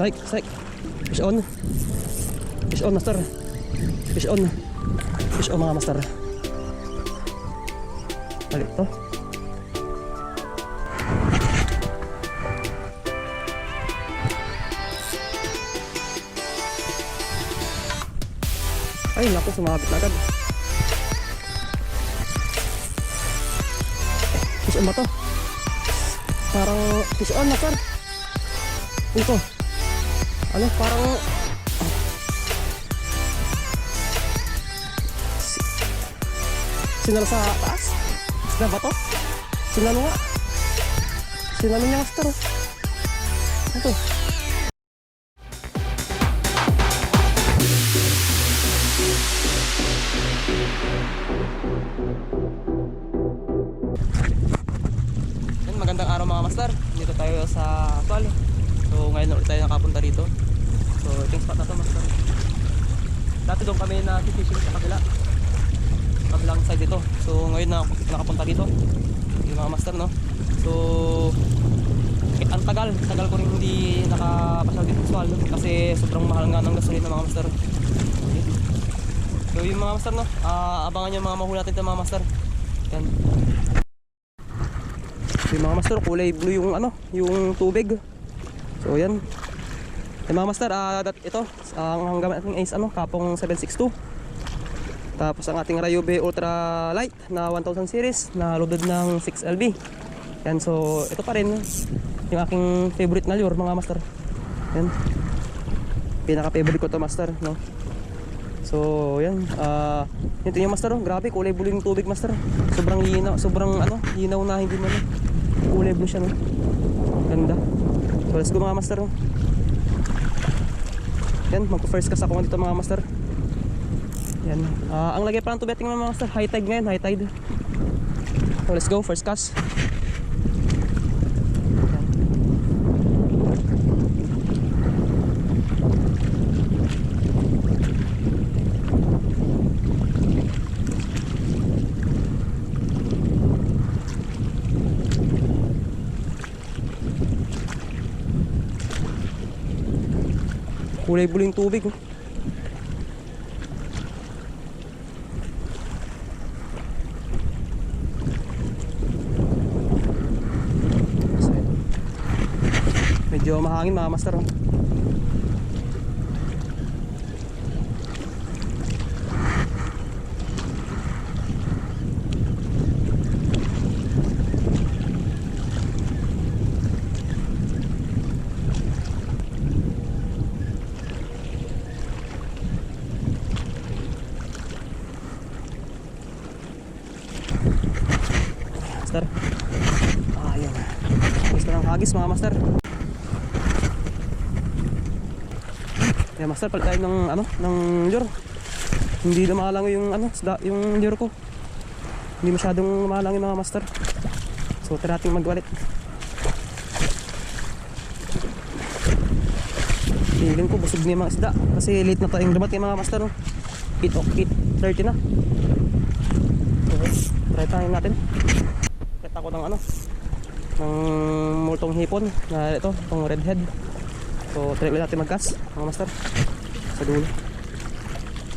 Strike, strike. Fish on. Fish on, master. Fish on. Fish on, mga master. Balik to. Ay, naku, sumabit na agad. Fish on ba to? Parang fish on, master. Ito. Ano, parang sinalo sa taas? Sila ba to? Sinalo nga. Sinalo niya, master. Ito. Yan, magandang araw mga master. Dito tayo sa Atual. So ngayon ulit tayo nakapunta rito. So itong spot na to, master. Dati doon kami na fishing sa kabilang side dito. So ngayon nakapunta dito yung mga master, no. So ang tagal ko rin hindi nakapasyal dito sa Atual kasi sobrang mahal nga ng gasolina, mga master. So yung mga master, no, abangan nyo mga mahuli natin ito, mga master. Yan. So yung mga master, kulay blue yung ano, yung tubig. So yan. Yung mga master, ito ang gamit natin is ano, Kapong 762. Tapos ang ating Ryobi Ultra Light na 1000 series na loaded ng 6LB. Yan, so ito pa rin yung aking favorite na lure, mga master. Yan. Pinaka favorite ko to, master, no. So yan, ito yung master, oh. Grabe, kulay blue yung tubig, master. Sobrang hinaw, sobrang ano, hinaw na, hindi man kulay blue siya, no. Ganda. So let's go, mga master, oh. Yan, magpo-first cast ako dito, mga master. Yan, ang lagay pa ng tubeting, mga master, high tide ngayon, high tide. So let's go, first cast. Kulay blue yung tubig, oh. Medyo mahangin, mga master, oh. Master. Ayan. Gusto ng hagis, mga master. Ayan, master, palit tayo ng ano, ng lure. Hindi lumalang yung ano, yung lure ko. Hindi masyadong lumalang yung mga master. So tara natin magwalit. Feeling ko busog na yung mga isda kasi late na tayong dumating, mga master, no? 8:30 na. So try tayo natin. Ako ng ano, ng multong hipon na ito, itong redhead. So try ulit natin mag-cast, mga master, sa dulo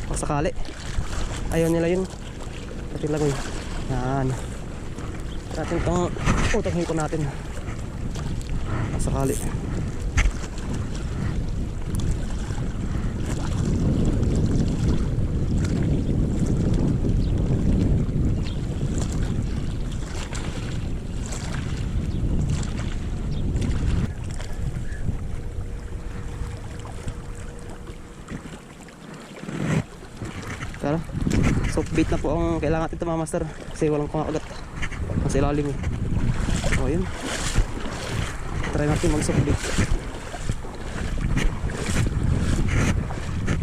kung sakali ayaw nila yun pati lagoy. Yan, try natin itong multong hipon natin kung sakali. Tara, soft bait na po ang kailangan natin ito, mga master, kasi walang pangagat kasi ilalim, eh. O yun, try natin mag soft bait.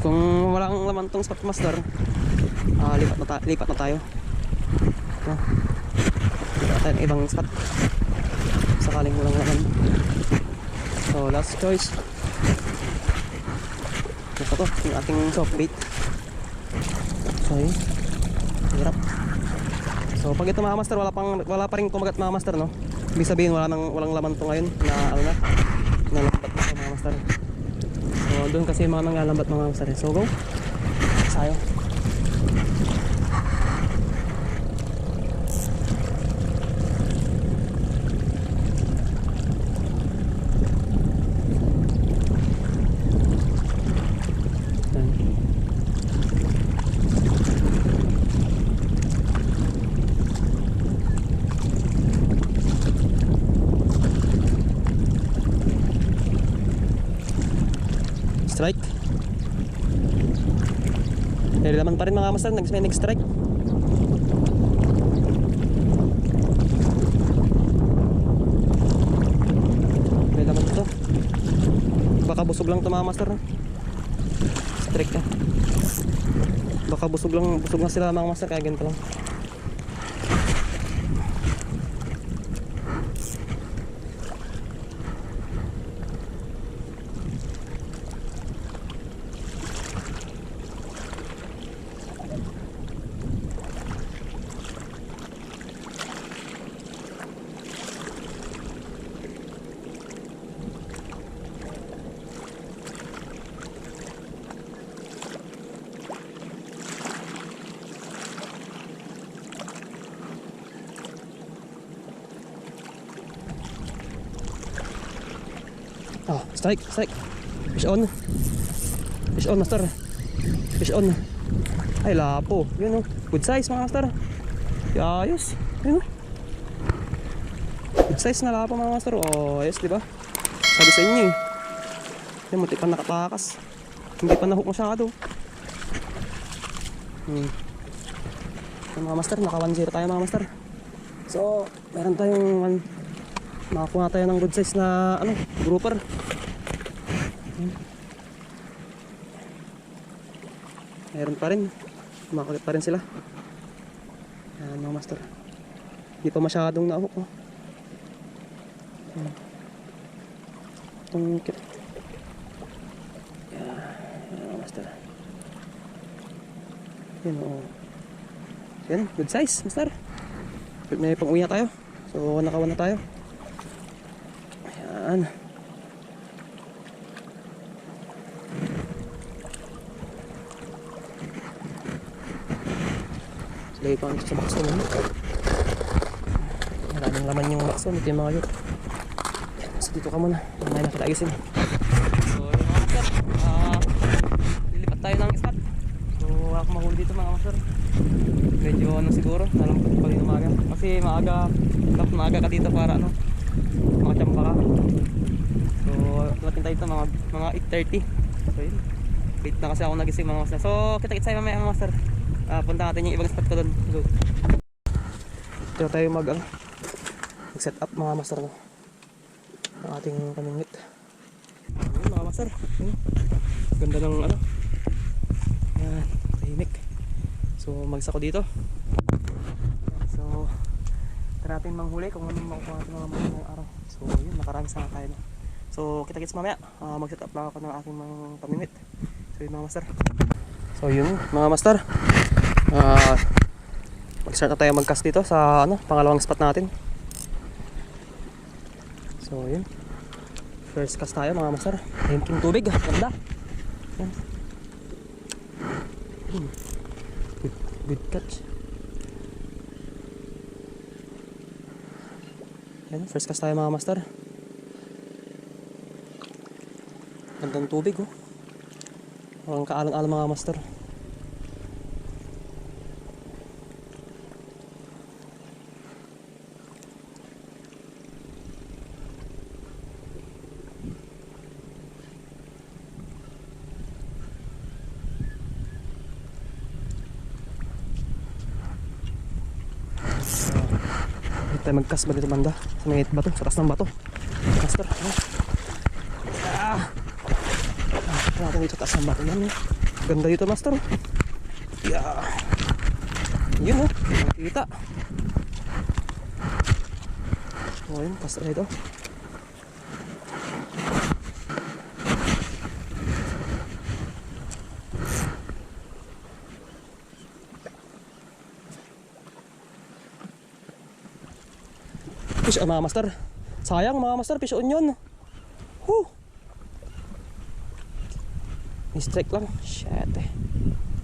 Kung walang laman tong spot, master, lipat na tayo, no? Lipat tayo ng ibang spot sakaling walang laman. So last choice, ito to, yung ating soft bait. Okay, hirap. So pag ito, mga master, wala pa rin kumagat, mga master, no? Ibig sabihin walang laman to ngayon na ano na lambat na, mga master. So doon kasi mga nanglalambat mga master. So go. Sayo. Strike. May laman pa rin mga master, may nag-strike. May laman ito. Baka busog lang ito mga master. Strike na. Baka busog na sila mga master, kaya ganito lang. Oh, strike. Fish on. Fish on, master. Fish on. Ay, lapo. Yun, oh. Good size, mga master. Ayos. Yun, oh. Good size na lapo, mga master. Oh, ayos, diba? Sabi sa inyo, eh. Yan, muntik pa nakatakas. Hindi pa nahook masyado. Yung mga master, naka 1-0 tayo, mga master. So, meron tayong makakuha tayo ng good size na grouper. Meron pa rin, kumakulit pa rin sila. Yan mga master, hindi pa masyadong nahook, oh. Tungkit. Yan mga master. Yan, oh. Yan, good size master. May pang uwi na tayo, so nakawan na tayo. Ayan. Lagay ko sa box ko muna. Maraming laman yung box ko, ito yung mga yun. So dito ka muna, may nakitagisin. So yung mga master, lilipat tayo ng spot. So ako mahuli dito mga master. Medyo siguro, nalampot pa rin umaga. Kasi maaga ka dito para makachamba ka. So dumating tayo dito mga 8:30. So yun, late na kasi ako nagising mga master. So kita-kits tayo mamaya mga master. Punta natin yung ibang spot ko doon. Go. Dito tayo mag-set up mga master ng ating pamingwit. Ayun mga master. Ayun. Ganda ng yan, tahimik. So magsa ko dito. So tara natin manghuli kung anong makukuha natin mga master ngayong araw. So yun, nakarami sa tayo. So kita-kits mamaya. Mag-set up lang ako ng ating mga pamingwit. So yun mga master. So yun mga master, mag-start na tayo mag-cast dito sa pangalawang spot natin. So yun, first cast tayo mga master. Hinking tubig, ganda. Yan. Good catch. Yan, first cast tayo mga master. Gandang tubig, oh. Walang kaalon-alon mga master. Tayo mag-cast ba dito banda sa may bato, sa taas ng bato master. Natin dito sa taas ng bato yan, ganda dito master. Yun, oh, kita. Oh yun, cast na ito. Fish on mga master. Sayang mga master, fish on yun. Strike lang. Shit eh.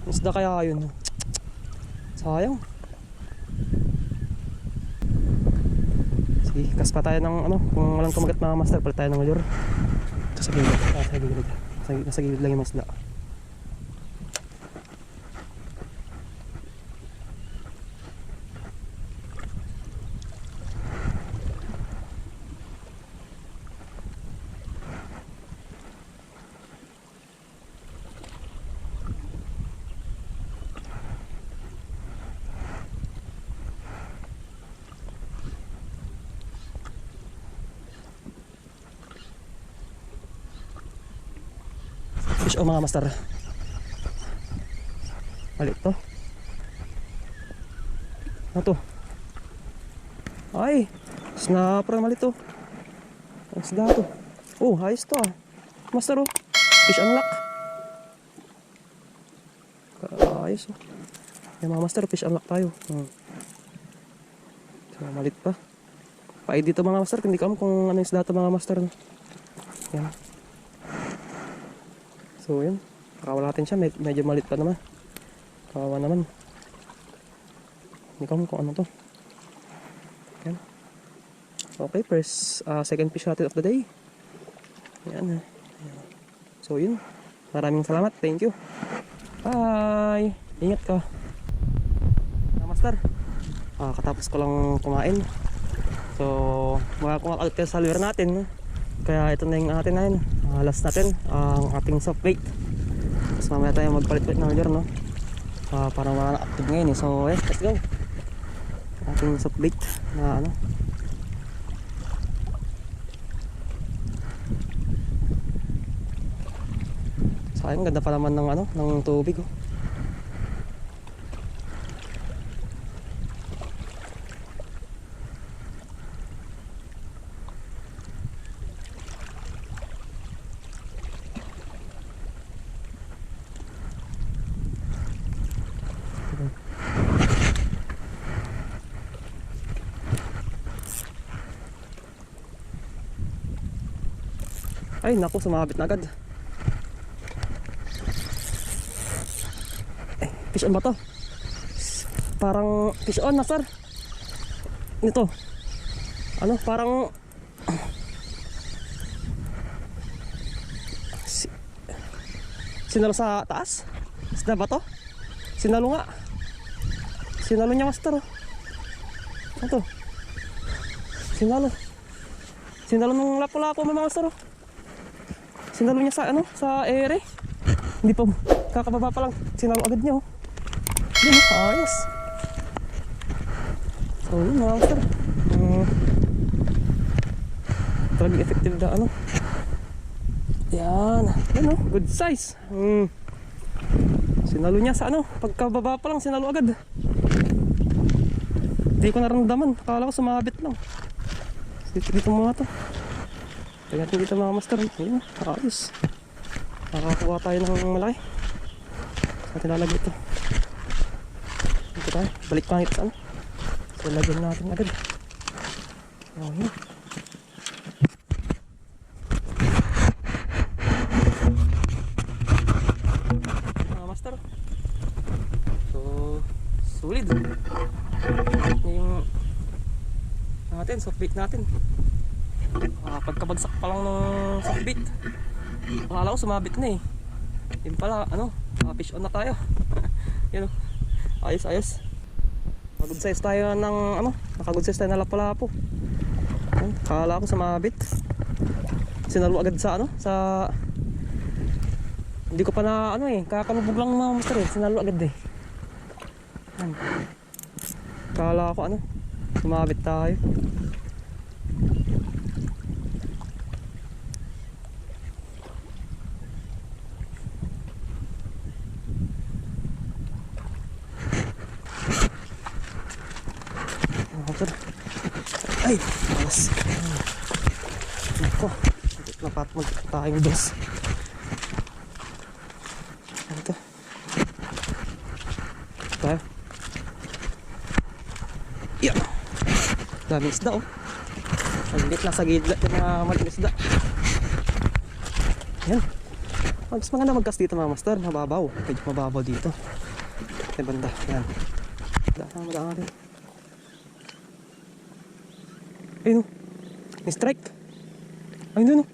Isda kaya yun. Sayang. Sige, kas pa tayo ng ano. Kung walang kumagat mga master, palit tayo ng lure. Ito sa gilid. Nasa gilid lang yung mga isda. Fish o mga master. Balik to. Ano to? Ay, snapper mali to. Ang isda to. Oh, ayos to ah. Master oh. Fish unlock. Ayos oh. Yung mga master, fish unlock tayo. So, malit pa. Pa dito mga master, hindi ko alam kung ano yung isda to mga master. Yan. So yun, pakawala natin siya, medyo malit pa naman. Kawawa naman. Hindi ko alam kung ano to. Yan. Okay, first, second fish natin of the day. Yan. So yun, maraming salamat, thank you. Bye! Ingat ka. Master, katapos ko lang kumain. So, kumakalit ka sa lure natin. Kaya ito na yung atin na yun. Last natin ang ating soft bait. Tapos mamaya tayo magpalit-palit ng lure, no? Parang wala na active ngayon eh. So let's go. Ating soft bait na ano. Sayang, ganda pa naman ng ano, ng tubig oh. Ay naku, sumabit na agad. Fish on ba to? Parang fish on na sir. Ito ano, parang sinalo sa taas. Isda ba to? Sinalo nga. Sinalo niya master oh. Ano to? Sinalo ng lapo-lapo mga master oh. Sinalo niya sa ano, sa ere. Hindi pa, kakababa pa lang. Sinalo agad niya oh. Yun oh, ayos. So yun mga master. Talagang effective na ano. Yan. Yan oh, good size. Sinalo niya sa ano, pagkababa pa lang sinalo agad. Hindi ko naramdaman, akala ko sumabit lang. Dito mga to. Kaya natin dito mga master. Ayun, ayos. Nakakuha tayo ng malaki. Saan natin lalagay ito? Dito tayo. Balik pa ito sa ano. So lagyan natin agad. Ayun. Mga master. So solid. Yung natin, soft bait natin. Pagkabagsak pa lang ng soft bait, akala ko sumabit na eh. Yun pala, ano, fish on na tayo. Yan o, ayos ayos. Nakagood size tayo ng ano, nakagood size tayo na lapo-lapo. Akala ko sumabit. Sinalo agad sa ano, sa hindi ko pa na ano eh, kakalubog lang mga master eh. Sinalo agad eh. Akala ko ano, sumabit tayo. Ay, malas. Ako, dapat magtayong dos. Ano ito? Tayo. Yeah. Daming isda oh. Malit lang sa gilid yung mga maliit isda. Yan. Mas maganda mag-cast dito mga master, mababaw. Medyo mababaw dito. Ay banda, yan. Madaan natin. Ayun o. May strike. Ayun doon o.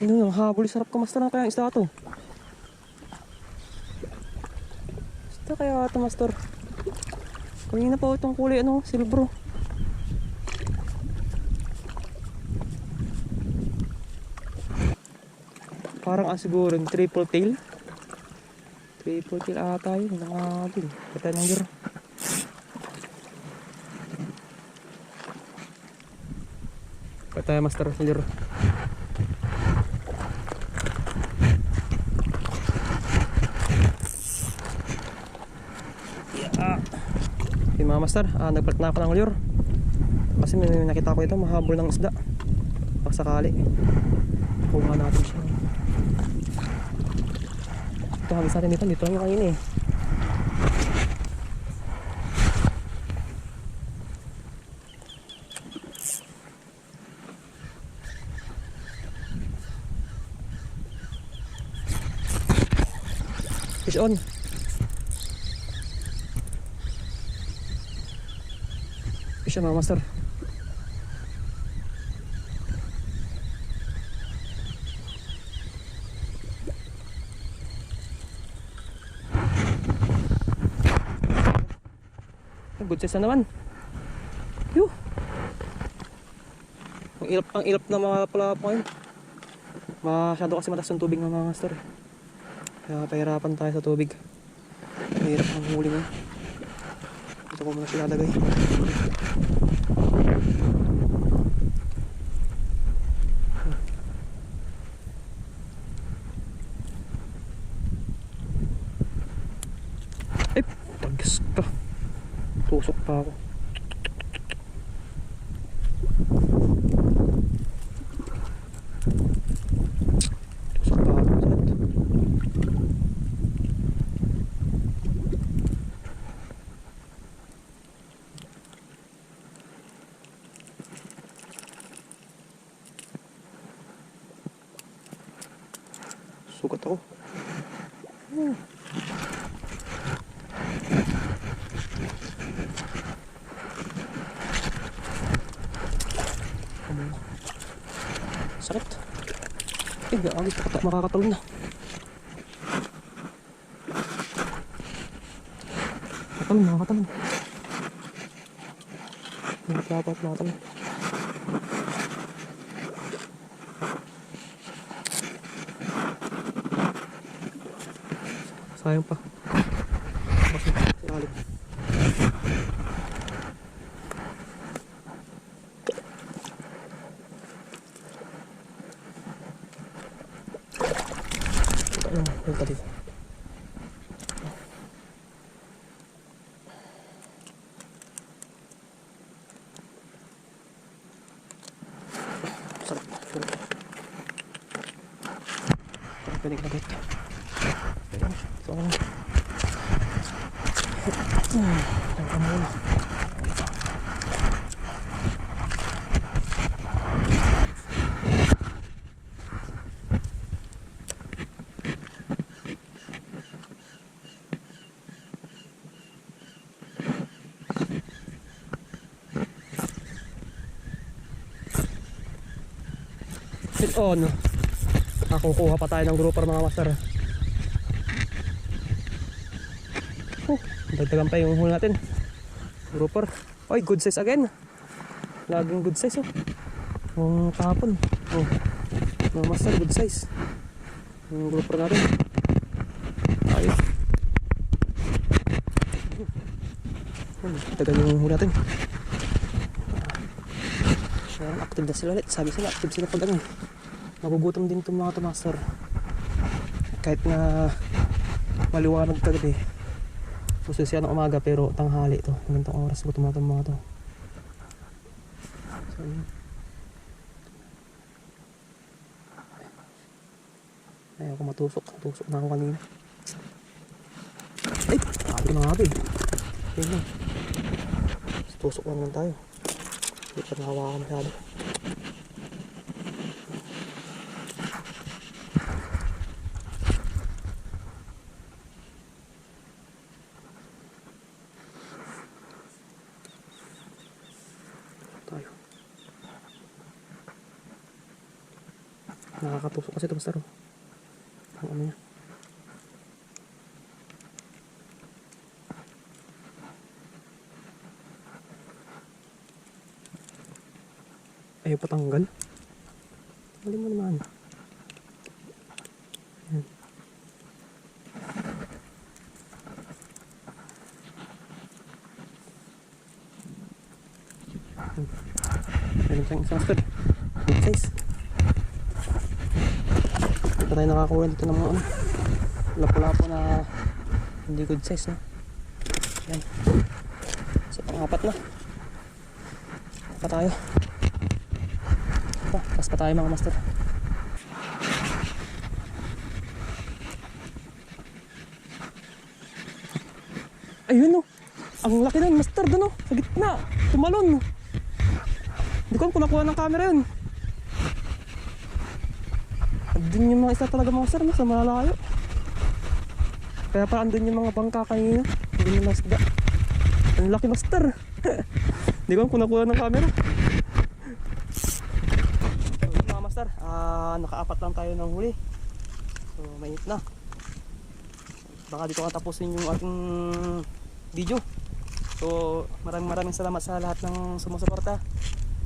Ayun o, habol. Sarap ka master na kaya ang isda ito. Isda kaya ito master. Kanina pa itong kulay ano, silbro. Parang siguro yung triple tail. Triple tail ata yun. Nangabil. Kata ng giro. Kata master ng giro. Yeah. Okay mga master, nagpalit na ako ng lure. Kasi may nakita ko ito, mahabol ng isda. Baka sakali. Kuha natin siya. Ito habis natin dito lang yung kanina eh. Fish on. Fish on mga master. Good size na naman. Yuh. Ang ilap na mga pala po ngayon. Masyado kasi mataas yung tubig ng mga master. Kaya pahirapan tayo sa tubig. Mahirap ang huli mo. Ito ko muna sila lagay. Ay, tagas ka. Tusok pa ako. Tusok pa ako. Sugat ako. Sakit. Agis makakatalon na. Makakatalon. Hindi dapat makatalon. Sayang pa. Masuk si Alip. Yung tadi. Sarap. Pinig na bit. Ito na. Ang kamul. Sit on. Nakukuha pa tayo ng grouper mga master. Dagdagan pa yung huli natin. Grouper. Oy, good size again. Laging good size oh. Yung kahapon. Oh. Mga master, good size. Yung grouper natin. Ayos. Dagdagan yung huli natin. Active na sila ulit. Sabi sila, active sila pag ano. Magugutom din itong mga master. Kahit na maliwanag kagabi. Gusto siya ng umaga pero tanghali ito. Ganitong oras gutom na itong mga ito. So, yun. Ayaw ko matusok. Tusok na ako kanina. Ay! Ito na nga ito eh. Tusok lang tayo. Hindi pa nahawakan masyado. Tayo. Nakakatusok kasi ito master. Oh. Ang ano niya. Ayaw patanggal. Tanggalin mo naman. Ayan. Meron tayong isang master. Good size. Ito tayo nakakuha dito ng mga ano. Lapo-lapo na hindi good size. No? Ayan. So pang-apat na. Pa tayo. Pas pa tayo mga master. Ayun oh. Ang laki nun master doon oh. Sa gitna. Tumalon. Hindi ko kung nakuha ng camera yun. Andun yung mga isa talaga mga master no, sa malalayo. Kaya parang andun yung mga bangka kanina. Hindi yung masda. Ang laki master. Hindi ko kung nakuha ng camera. Master, nakaapat lang tayo ng huli. So mainit na. Baka dito katapusin yung ating video. So maraming salamat sa lahat ng sumusuporta,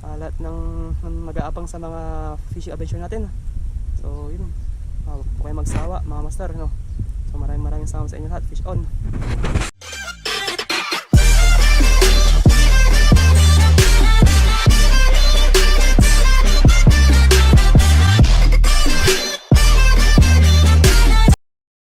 lahat ng mag-aabang sa mga fishing adventure natin. So yun, huwag kayo magsawa mga master, no? So maraming salamat sa inyo lahat. Fish on.